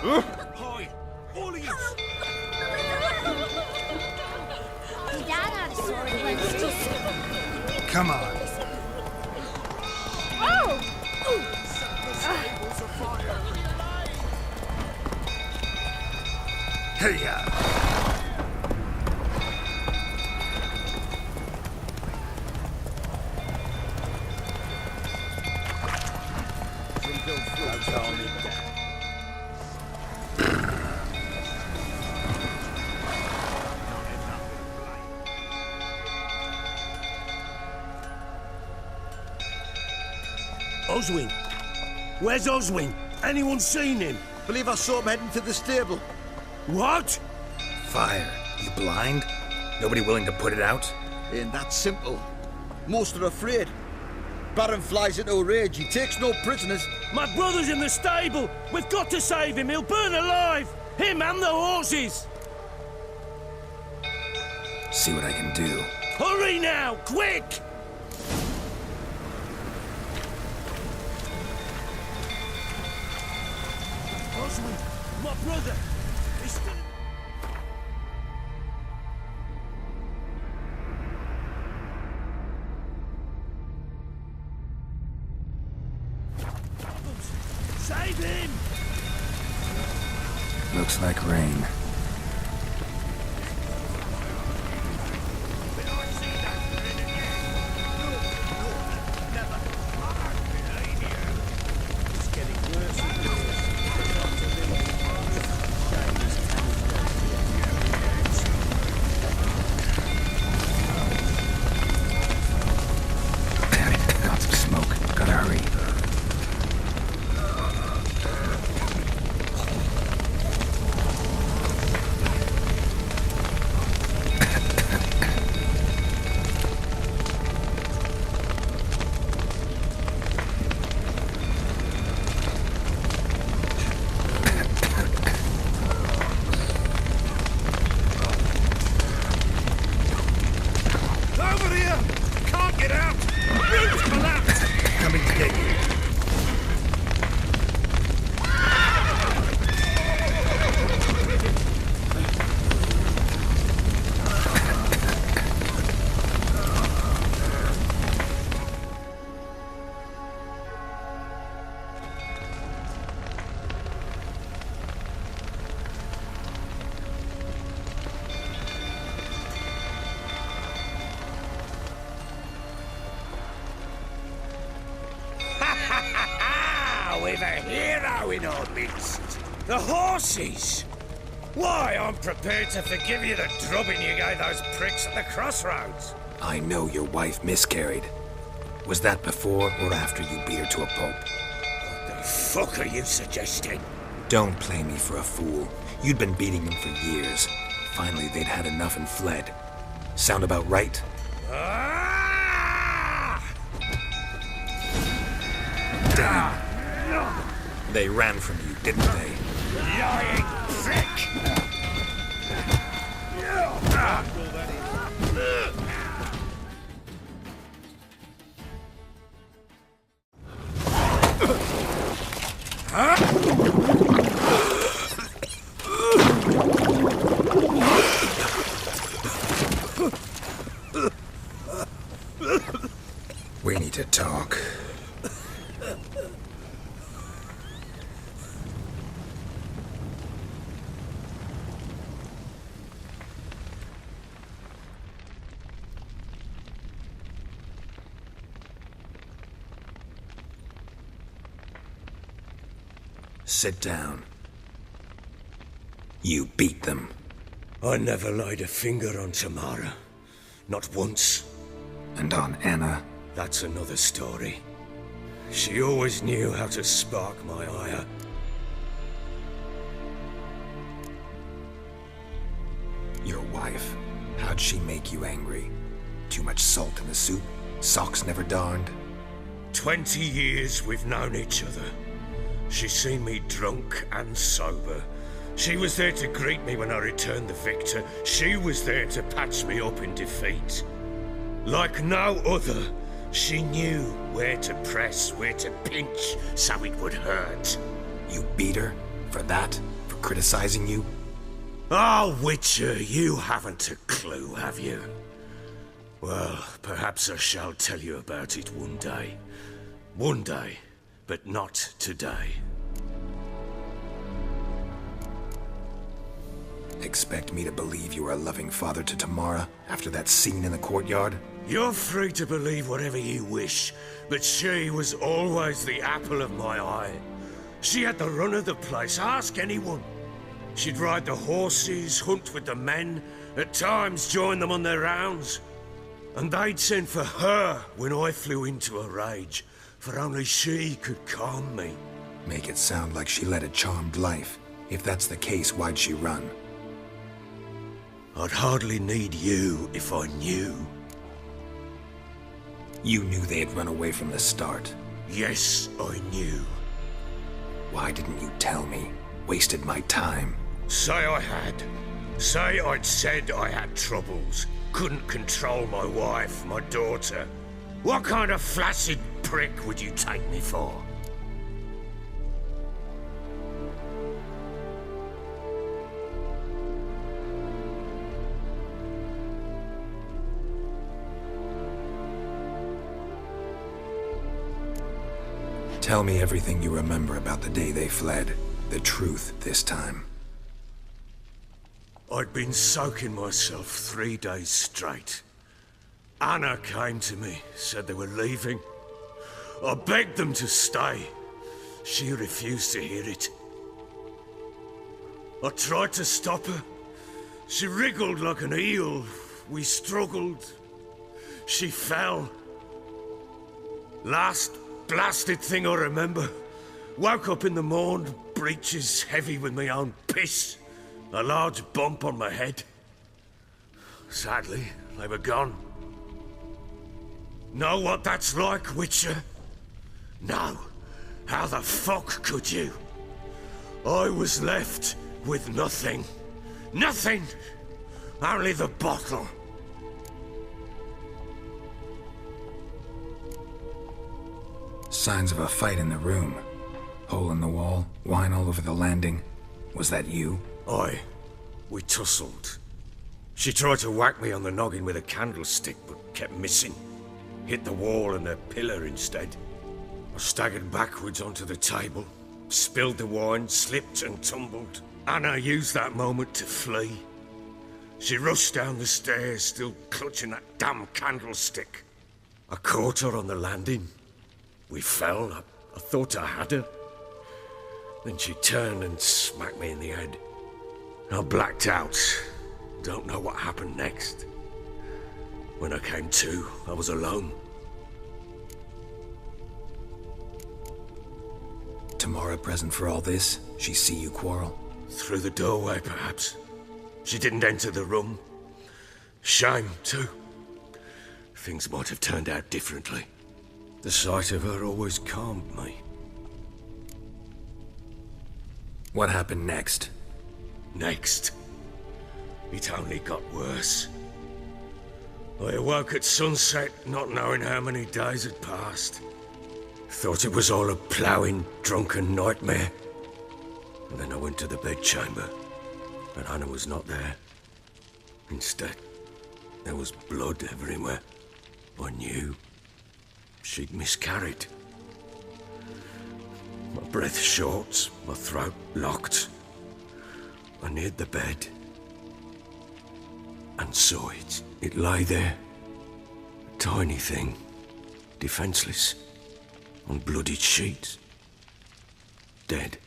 Hi, all of you! Dad had a sword when just... Come on. Oh! Hey, Oswin! Where's Oswin? Anyone seen him? Believe I saw him heading to the stable. What? Fire. You blind? Nobody willing to put it out? Ain't that simple. Most are afraid. Baron flies into a rage. He takes no prisoners. My brother's in the stable! We've got to save him! He'll burn alive! Him and the horses! See what I can do. Hurry now! Quick! Oswin! My brother! He's still... Save him! Looks like rain. Lots of smoke. Gotta hurry. Over here! Can't get out! Roof's collapsed! Coming to get you. We've a hero in our midst. The horses! Why, I'm prepared to forgive you the drubbing you gave those pricks at the crossroads. I know your wife miscarried. Was that before or after you beat her to a pulp? What the fuck are you suggesting? Don't play me for a fool. You'd been beating them for years. Finally, they'd had enough and fled. Sound about right? Ah! Damn. They ran from you, didn't they? Lying prick! We need to talk. Sit down. You beat them. I never laid a finger on Tamara. Not once. And on Anna. That's another story. She always knew how to spark my ire. Your wife. How'd she make you angry? Too much salt in the soup? Socks never darned? 20 years we've known each other. She's seen me drunk and sober. She was there to greet me when I returned the victor. She was there to patch me up in defeat. Like no other, she knew where to press, where to pinch, so it would hurt. You beat her? For that? for criticizing you? Oh, Witcher, you haven't a clue, have you? Well, perhaps I shall tell you about it one day. One day, but not today. Expect me to believe you are a loving father to Tamara after that scene in the courtyard? You're free to believe whatever you wish, but she was always the apple of my eye. She had the run of the place, ask anyone. She'd ride the horses, hunt with the men, at times join them on their rounds. And they'd send for her when I flew into a rage, for only she could calm me. Make it sound like she led a charmed life. If that's the case, why'd she run? I'd hardly need you if I knew. You knew they had run away from the start. Yes, I knew. Why didn't you tell me? Wasted my time. Say I had. Say I'd said I had troubles. Couldn't control my wife, my daughter. What kind of flaccid prick would you take me for? Tell me everything you remember about the day they fled. The truth this time. I'd been soaking myself 3 days straight. Anna came to me, said they were leaving. I begged them to stay. She refused to hear it. I tried to stop her. She wriggled like an eel. We struggled. She fell. Last blasted thing I remember. Woke up in the morn, breeches heavy with my own piss. A large bump on my head. Sadly, they were gone. Know what that's like, Witcher? No. How the fuck could you? I was left with nothing. Nothing! Only the bottle. Signs of a fight in the room. Hole in the wall, wine all over the landing. Was that you? Aye. We tussled. She tried to whack me on the noggin with a candlestick, but kept missing. Hit the wall and a pillar instead. I staggered backwards onto the table, spilled the wine, slipped and tumbled. Anna used that moment to flee. She rushed down the stairs, still clutching that damn candlestick. I caught her on the landing. We fell. I thought I had her. Then she turned and smacked me in the head. I blacked out. Don't know what happened next. When I came to, I was alone. Tamara present for all this? She see you quarrel? Through the doorway, perhaps. She didn't enter the room. Shame, too. Things might have turned out differently. The sight of her always calmed me. What happened next? Next, it only got worse. I awoke at sunset, not knowing how many days had passed. Thought it was all a ploughing, drunken nightmare. And then I went to the bedchamber, but Anna was not there. Instead, there was blood everywhere. I knew she'd miscarried. My breath short, my throat locked. I neared the bed and saw it. It lay there, a tiny thing, defenseless, on bloodied sheets, dead.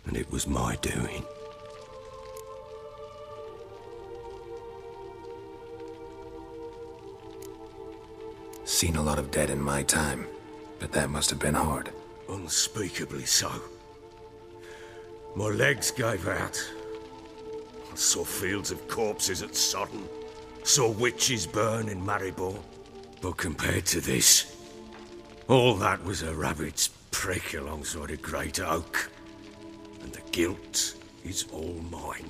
And it was my doing. Seen a lot of dead in my time, but that must have been hard. Unspeakably so. My legs gave out. I saw fields of corpses at Sodden. Saw witches burn in Maribor. But compared to this, all that was a rabbit's prick alongside a great oak. And the guilt is all mine.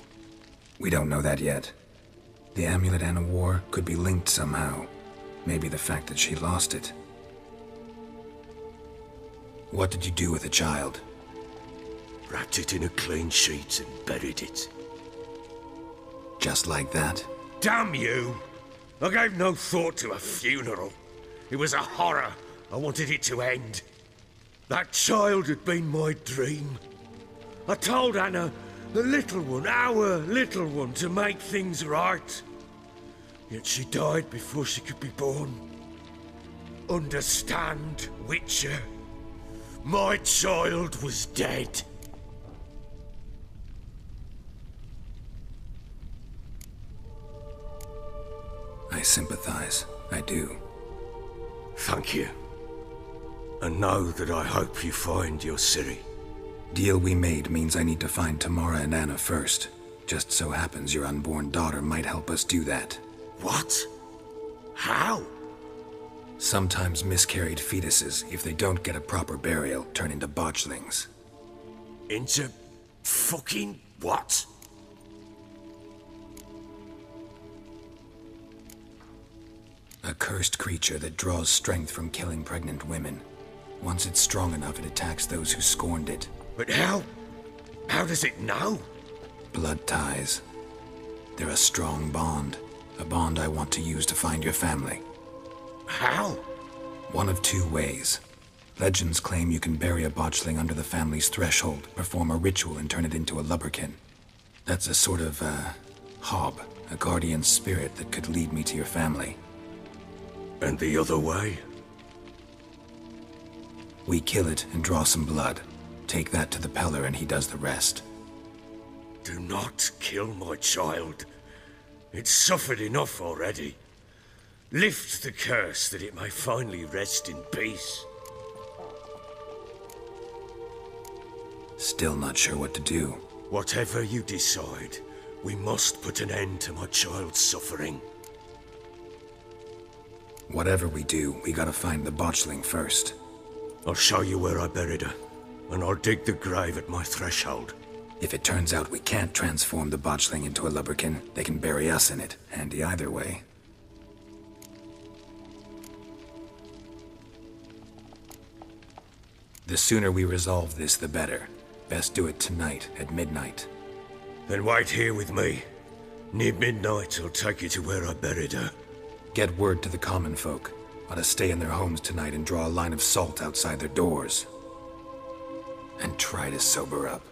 We don't know that yet. The amulet Anna wore could be linked somehow. Maybe the fact that she lost it. What did you do with the child? wrapped it in a clean sheet and buried it. Just like that? Damn you! I gave no thought to a funeral. It was a horror. I wanted it to end. That child had been my dream. I told Anna, the little one, our little one, to make things right. Yet she died before she could be born. Understand, Witcher? My child was dead. I sympathize. I do. Thank you. And know that I hope you find your Ciri. Deal we made means I need to find Tamara and Anna first. Just so happens your unborn daughter might help us do that. What? How? Sometimes miscarried fetuses, if they don't get a proper burial, turn into botchlings. Into fucking what? A cursed creature that draws strength from killing pregnant women. Once it's strong enough, it attacks those who scorned it. But how? How does it know? Blood ties. They're a strong bond. A bond I want to use to find your family. How? One of two ways. Legends claim you can bury a botchling under the family's threshold, perform a ritual, and turn it into a lubberkin. That's a sort of, hob, a guardian spirit that could lead me to your family. And the other way? We kill it and draw some blood. Take that to the Peller and he does the rest. Do not kill my child. It's suffered enough already. Lift the curse that it may finally rest in peace. Still not sure what to do. Whatever you decide, we must put an end to my child's suffering. Whatever we do, we gotta find the botchling first. I'll show you where I buried her, and I'll dig the grave at my threshold. If it turns out we can't transform the botchling into a lubberkin, they can bury us in it. Handy either way. The sooner we resolve this, the better. Best do it tonight, at midnight. Then wait here with me. Near midnight, I'll take you to where I buried her. Get word to the common folk. Ought to stay in their homes tonight and draw a line of salt outside their doors. And try to sober up.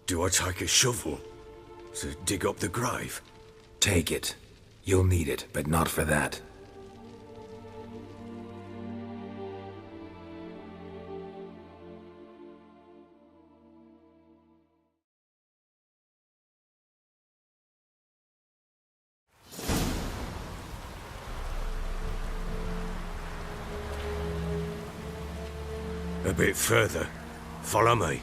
Do I take a shovel to dig up the grave? Take it. You'll need it, but not for that. A bit further. Follow me.